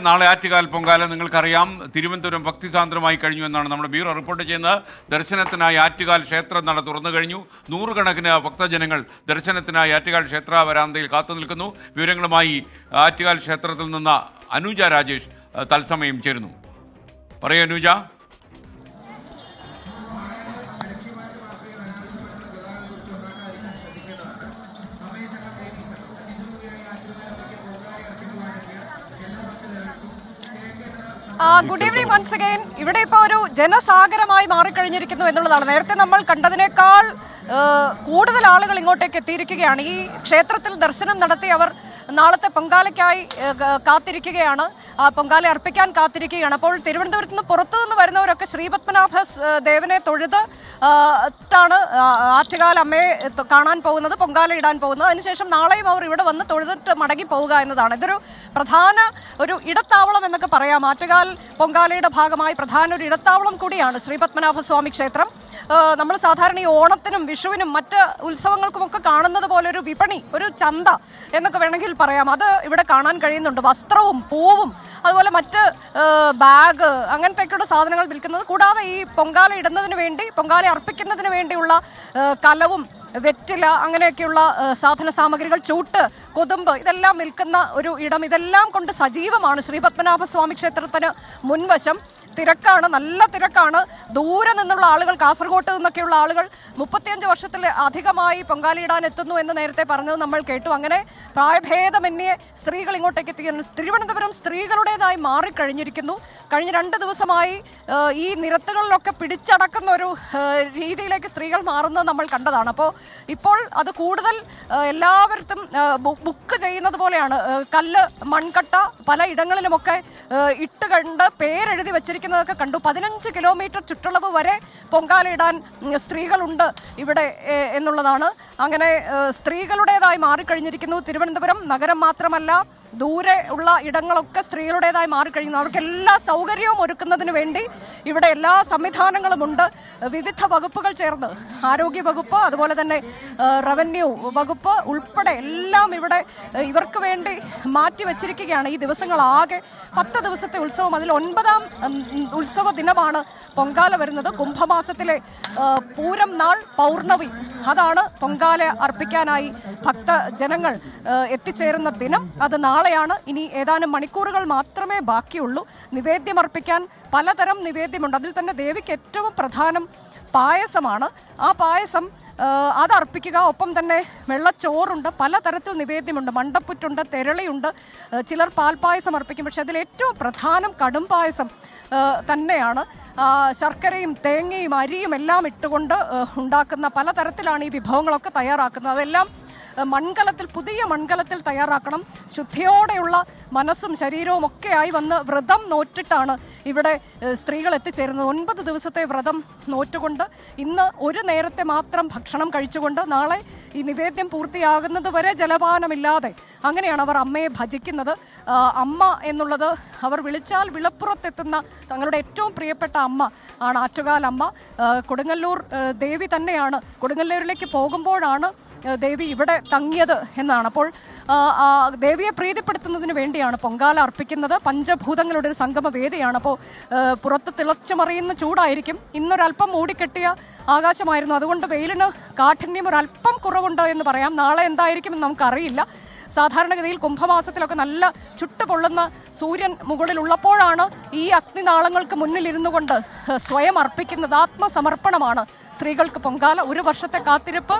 നാളെ ആറ്റുകാൽ പൊങ്കാല നിങ്ങൾക്കറിയാം തിരുവനന്തപുരം ഭക്തിസാന്ദ്രമായി കഴിഞ്ഞു എന്നാണ് നമ്മുടെ ബ്യൂറോ റിപ്പോർട്ട് ചെയ്യുന്നത്. ദർശനത്തിനായി ആറ്റുകാൽ ക്ഷേത്ര നട തുറന്നു കഴിഞ്ഞു. നൂറുകണക്കിന് ഭക്തജനങ്ങൾ ദർശനത്തിനായി ആറ്റുകാൽ ക്ഷേത്ര വരാന്തയിൽ കാത്തു നിൽക്കുന്നു. വിവരങ്ങളുമായി ആറ്റുകാൽ ക്ഷേത്രത്തിൽ നിന്ന് അനുജ രാജേഷ് തത്സമയം ചേരുന്നു. പറയൂ Anuja. Good evening once again. ഇവിടെ ഇപ്പോൾ ഒരു ജനസാഗരമായി മാറിക്കഴിഞ്ഞിരിക്കുന്നു എന്നുള്ളതാണ്. നേരത്തെ നമ്മൾ കണ്ടതിനേക്കാൾ കൂടുതൽ ആളുകൾ ഇങ്ങോട്ടേക്ക് എത്തിയിരിക്കുകയാണ്. ഈ ക്ഷേത്രത്തിൽ ദർശനം നടത്തി അവർ നാളത്തെ പൊങ്കാലയ്ക്കായി കാത്തിരിക്കുകയാണ്, പൊങ്കാല അർപ്പിക്കാൻ കാത്തിരിക്കുകയാണ്. അപ്പോൾ തിരുവനന്തപുരത്ത് നിന്ന് പുറത്തുനിന്ന് വരുന്നവരൊക്കെ ശ്രീപത്മനാഭ ദേവനെ തൊഴുത് ാണ് ആറ്റുകാൽ അമ്മയെ കാണാൻ പോകുന്നത്, പൊങ്കാല ഇടാൻ പോകുന്നത്. അതിനുശേഷം നാളെയും അവർ ഇവിടെ വന്ന് തൊഴുതിട്ട് മടങ്ങി പോവുക എന്നതാണ്. ഇതൊരു പ്രധാന ഒരു ഇടത്താവളം എന്നൊക്കെ പറയാം. ആറ്റുകാൽ പൊങ്കാലയുടെ ഭാഗമായി പ്രധാന ഒരു ഇടത്താവളം കൂടിയാണ് ശ്രീപത്മനാഭസ്വാമി ക്ഷേത്രം. നമ്മൾ സാധാരണ ഈ ഓണത്തിനും വിഷുവിനും മറ്റ് ഉത്സവങ്ങൾക്കുമൊക്കെ കാണുന്നത് പോലെ ഒരു വിപണി, ഒരു ചന്ത എന്നൊക്കെ വേണമെങ്കിൽ പറയാം, അത് ഇവിടെ കാണാൻ കഴിയുന്നുണ്ട്. വസ്ത്രവും പൂവും അതുപോലെ മറ്റ് ബാഗ് അങ്ങനത്തെയൊക്കെയുള്ള സാധനങ്ങൾ വിൽക്കുന്നത്, കൂടാതെ ഈ പൊങ്കാല ഇടുന്നതിന് വേണ്ടി, പൊങ്കാല അർപ്പിക്കുന്നതിന് വേണ്ടിയുള്ള കലവും വെറ്റില അങ്ങനെയൊക്കെയുള്ള സാധന സാമഗ്രികൾ, ചൂട്ട്, കൊതുമ്പ്, ഇതെല്ലാം വിൽക്കുന്ന ഒരു ഇടം. ഇതെല്ലാം കൊണ്ട് സജീവമാണ് ശ്രീപത്മനാഭസ്വാമി ക്ഷേത്രത്തിന് മുൻവശം. തിരക്കാണ്, നല്ല തിരക്കാണ്. ദൂരെ നിന്നുള്ള ആളുകൾ, കാസർഗോട്ട് നിന്നൊക്കെയുള്ള ആളുകൾ 35 വർഷത്തിൽ അധികമായി പൊങ്കാലയിടാൻ എത്തുന്നു എന്ന് നേരത്തെ പറഞ്ഞത് നമ്മൾ കേട്ടു. അങ്ങനെ പ്രായഭേദമന്യേ സ്ത്രീകൾ ഇങ്ങോട്ടേക്ക് എത്തിക്കുന്നു. തിരുവനന്തപുരം സ്ത്രീകളുടേതായി മാറിക്കഴിഞ്ഞിരിക്കുന്നു. കഴിഞ്ഞ 2 ദിവസമായി ഈ നിരത്തുകളിലൊക്കെ പിടിച്ചടക്കുന്ന ഒരു രീതിയിലേക്ക് സ്ത്രീകൾ മാറുന്നത് നമ്മൾ കണ്ടതാണ്. അപ്പോൾ ഇപ്പോൾ അത് കൂടുതൽ എല്ലാവർക്കും ബുക്ക് ചെയ്യുന്നത് പോലെയാണ്. കല്ല്, മൺകട്ട പല ഇടങ്ങളിലുമൊക്കെ ഇട്ട് കണ്ട് പേരെഴുതി വെച്ചിരിക്കുന്നത് ൊക്കെ കണ്ടു. 15 കിലോമീറ്റർ ചുറ്റളവ് വരെ പൊങ്കാലയിടാൻ സ്ത്രീകളുണ്ട് ഇവിടെ എന്നുള്ളതാണ്. അങ്ങനെ സ്ത്രീകളുടേതായി മാറിക്കഴിഞ്ഞിരിക്കുന്നു തിരുവനന്തപുരം നഗരം. മാത്രമല്ല, ദൂരെ ഉള്ള ഇടങ്ങളൊക്കെ സ്ത്രീകളുടേതായി മാറിക്കഴിയുന്നു. അവർക്ക് എല്ലാ സൗകര്യവും ഒരുക്കുന്നതിന് വേണ്ടി ഇവിടെ എല്ലാ സംവിധാനങ്ങളും ഉണ്ട്. വിവിധ വകുപ്പുകൾ ചേർന്ന്, ആരോഗ്യ വകുപ്പ്, അതുപോലെ തന്നെ റവന്യൂ വകുപ്പ് ഉൾപ്പെടെ എല്ലാം ഇവിടെ ഇവർക്ക് വേണ്ടി മാറ്റിവെച്ചിരിക്കുകയാണ്. ഈ ദിവസങ്ങളാകെ 10 ദിവസത്തെ ഉത്സവം, അതിൽ 9ാം ഉത്സവ ദിനമാണ് പൊങ്കാല വരുന്നത്. കുംഭമാസത്തിലെ പൂരം നാൾ പൗർണമി, അതാണ് പൊങ്കാല അർപ്പിക്കാനായി ഭക്തജനങ്ങൾ എത്തിച്ചേരുന്ന ദിനം. അത് നാളെയാണ്. ഇനി ഏതാനും മണിക്കൂറുകൾ മാത്രമേ ബാക്കിയുള്ളൂ. നിവേദ്യം അർപ്പിക്കാൻ പലതരം നിവേദ്യമുണ്ട്. അതിൽ തന്നെ ദേവിക്ക് ഏറ്റവും പ്രധാനം പായസമാണ്. ആ പായസം അത് അർപ്പിക്കുക. ഒപ്പം തന്നെ വെള്ളച്ചോറുണ്ട്, പലതരത്തിൽ നിവേദ്യമുണ്ട്. മണ്ടപ്പുറ്റുണ്ട്, തെരളിയുണ്ട്, ചിലർ പാൽപ്പായസം അർപ്പിക്കും. പക്ഷെ അതിൽ ഏറ്റവും പ്രധാനം കടും പായസം തന്നെയാണ്. ശർക്കരയും തേങ്ങയും അരിയും എല്ലാം ഇട്ടുകൊണ്ട് ഉണ്ടാക്കുന്ന പലതരത്തിലാണ് ഈ വിഭവങ്ങളൊക്കെ തയ്യാറാക്കുന്നത്. അതെല്ലാം മൺകലത്തിൽ, പുതിയ മൺകലത്തിൽ തയ്യാറാക്കണം. ശുദ്ധിയോടെയുള്ള മനസ്സും ശരീരവും ഒക്കെയായി വന്ന് വ്രതം നോറ്റിട്ടാണ് ഇവിടെ സ്ത്രീകൾ എത്തിച്ചേരുന്നത്. 9 ദിവസത്തെ വ്രതം നോറ്റുകൊണ്ട് ഇന്ന് ഒരു നേരത്തെ മാത്രം ഭക്ഷണം കഴിച്ചുകൊണ്ട് നാളെ ഈ നിവേദ്യം പൂർത്തിയാകുന്നത് വരെ ജലപാനമില്ലാതെ അങ്ങനെയാണ് അവർ അമ്മയെ ഭജിക്കുന്നത്. അമ്മ എന്നുള്ളത് അവർ വിളിച്ചാൽ വിളപ്പുറത്തെത്തുന്ന തങ്ങളുടെ ഏറ്റവും പ്രിയപ്പെട്ട അമ്മ ആണ് ആറ്റുകാൽ അമ്മ. കൊടുങ്ങല്ലൂർ ദേവി തന്നെയാണ്. കൊടുങ്ങല്ലൂരിലേക്ക് പോകുമ്പോഴാണ് ദേവി ഇവിടെ തങ്ങിയത് എന്നാണ്. അപ്പോൾ ദേവിയെ പ്രീതിപ്പെടുത്തുന്നതിന് വേണ്ടിയാണ് പൊങ്കാല അർപ്പിക്കുന്നത്. പഞ്ചഭൂതങ്ങളുടെ ഒരു സംഗമ വേദിയാണ്. അപ്പോൾ പുറത്ത് തിളച്ചുമറിയുന്ന ചൂടായിരിക്കും. ഇന്നൊരല്പം മൂടിക്കെട്ടിയ ആകാശമായിരുന്നു. അതുകൊണ്ട് വെയിലിന് കാഠിന്യം ഒരല്പം കുറവുണ്ട് എന്ന് പറയാം. നാളെ എന്തായിരിക്കുമെന്ന് നമുക്കറിയില്ല. സാധാരണഗതിയിൽ കുംഭമാസത്തിലൊക്കെ നല്ല ചുട്ടുപൊള്ളുന്ന സൂര്യൻ മുകളിലുള്ളപ്പോഴാണ് ഈ അഗ്നിനാളങ്ങൾക്ക് മുന്നിലിരുന്നു കൊണ്ട് സ്വയം അർപ്പിക്കുന്നത്. ആത്മസമർപ്പണമാണ് സ്ത്രീകൾക്ക് പൊങ്കാല. ഒരു വർഷത്തെ കാത്തിരിപ്പ്.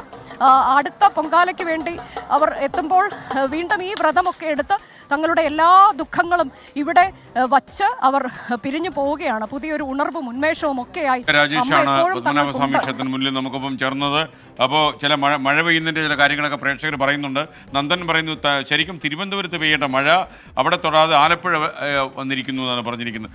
അടുത്ത പൊങ്കാലയ്ക്ക് വേണ്ടി അവർ എത്തുമ്പോൾ വീണ്ടും ഈ വ്രതമൊക്കെ എടുത്ത് തങ്ങളുടെ എല്ലാ ദുഃഖങ്ങളും ഇവിടെ വച്ച് അവർ പിരിഞ്ഞു പോവുകയാണ്. പുതിയൊരു ഉണർവും ഉന്മേഷവും ഒക്കെയായി ക്ഷേത്രത്തിന് മുന്നിൽ നമുക്കൊപ്പം ചേർന്നത്. അപ്പോൾ ചില മഴ പെയ്യുന്നതിൻ്റെ ചില കാര്യങ്ങളൊക്കെ പ്രേക്ഷകർ പറയുന്നുണ്ട്. നന്ദൻ പറയുന്നു ശരിക്കും തിരുവനന്തപുരത്ത് പെയ്യേണ്ട മഴ അവിടെ തൊടാതെ ആലപ്പുഴ വന്നിരിക്കുന്നു എന്നാണ് പറഞ്ഞിരിക്കുന്നത്.